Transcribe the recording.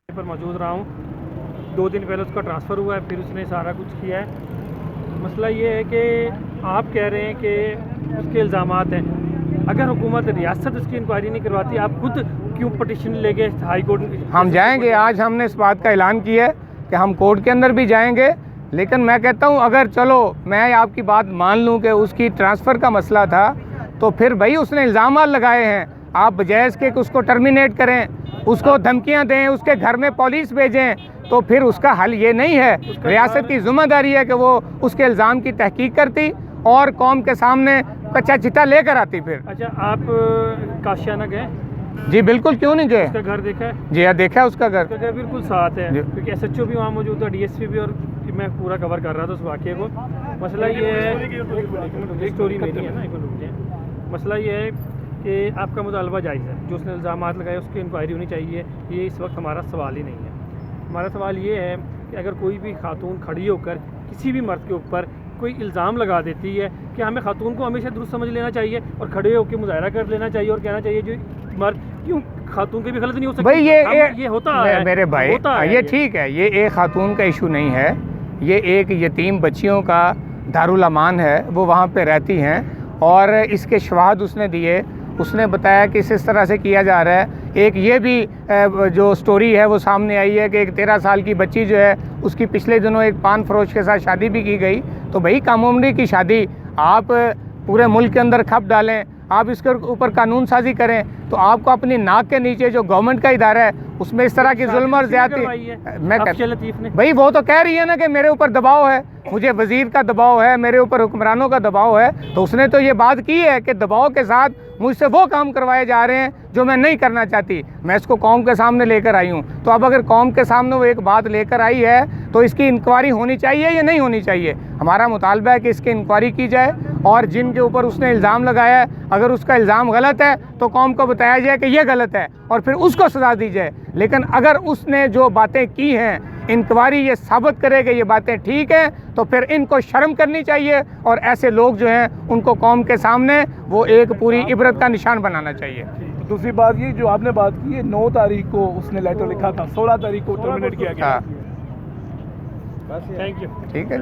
पर मौजूद रहा हूँ। 2 दिन पहले उसका ट्रांसफ़र हुआ है, फिर उसने सारा कुछ किया है। मसला ये है कि आप कह रहे हैं कि उसके इल्ज़ामात हैं, अगर हुकूमत रियासत उसकी इंक्वायरी नहीं करवाती, आप खुद क्यों पटिशन लेके हाई कोर्ट? हम जाएंगे, आज हमने इस बात का ऐलान किया है कि हम कोर्ट के अंदर भी जाएंगे। लेकिन मैं कहता हूं, अगर चलो मैं आपकी बात मान लूं कि उसकी ट्रांसफ़र का मसला था, तो फिर भाई उसने इल्ज़ाम लगाए हैं, आप बजाय इसके कि उसको टर्मिनेट करें, उसको धमकियां दें, उसके घर में पुलिस भेजें, तो फिर उसका हल ये नहीं है। रियासत की जिम्मेदारी है कि वो उसके इल्ज़ाम की तहकीक करती और कौम के सामने कच्चा चिट्टा लेकर आती। फिर अच्छा, आप काशियाना गए? जी बिल्कुल, क्यों नहीं गए? उसका घर देखा है? जी हाँ, देखा है उसका घर। उसका घर बिल्कुल साथ है, क्योंकि SHO भी वहाँ मौजूद था, DSP भी, और मैं पूरा कवर कर रहा था उस वाक़े को। मसला ये है, स्टोरी मेरी है ना, एक मिनट रुक जाए। मसला ये है कि आपका मुतालबा जायज़ है, जो उसने इल्ज़ामात लगाए उसकी इंक्वायरी होनी चाहिए, ये इस वक्त हमारा सवाल ही नहीं है। हमारा सवाल ये है कि अगर कोई भी खातून खड़ी होकर किसी भी मर्द के ऊपर कोई इल्ज़ाम लगा देती है, कि हमें खातून को हमेशा दुरुस्त समझ लेना चाहिए और खड़े होकर मुजाहरा कर लेना चाहिए और कहना चाहिए जो मर्द, क्यों खातून के भी गलत नहीं हो सकती? भाई ये होता है मेरे भाई, ये ठीक है, ये एक खातून का इशू नहीं है, ये एक यतीम बच्चियों का दारुल अमान है, वो वहाँ पे रहती हैं और इसके शवाहद उसने दिए। उसने बताया कि इस तरह से किया जा रहा है। एक ये भी जो स्टोरी है वो सामने आई है कि एक 13 साल की बच्ची जो है, उसकी पिछले दिनों एक पान फरोश के साथ शादी भी की गई। तो भाई कामोमरी की शादी आप पूरे मुल्क के अंदर खप डालें, आप इसके ऊपर कानून साजी करें, तो आपको अपनी नाक के नीचे जो गवर्नमेंट का इदारा है उसमें इस तरह की जुल्म और ज़्यादती, मैं भाई वो तो कह रही है ना कि मेरे ऊपर दबाव है, मुझे वजीर का दबाव है, मेरे ऊपर हुक्मरानों का दबाव है। तो उसने तो ये बात की है कि दबाव के साथ मुझसे वो काम करवाए जा रहे हैं जो मैं नहीं करना चाहती। मैं इसको कौम के सामने लेकर आई हूँ, तो अब अगर कौम के सामने वो एक बात लेकर आई है तो इसकी इंक्वायरी होनी चाहिए या नहीं होनी चाहिए? हमारा मुतालबा है कि इसकी इंक्वायरी की जाए और जिनके ऊपर उसने इल्ज़ाम लगाया है, अगर उसका इल्ज़ाम गलत है तो कौम को बताया जाए कि यह गलत है और फिर उसको सज़ा दी जाए। लेकिन अगर उसने जो बातें की हैं, इंक्वायरी ये साबित करे कि ये बातें ठीक हैं, तो फिर इनको शर्म करनी चाहिए और ऐसे लोग जो हैं उनको कौम के सामने वो एक पूरी इबरत का निशान बनाना चाहिए। दूसरी बात ये जो आपने बात की है, 9 तारीख को उसने लेटर लिखा था, 16 तारीख को टर्मिनेट किया गया। हाँ, थैंक यू। ठीक है।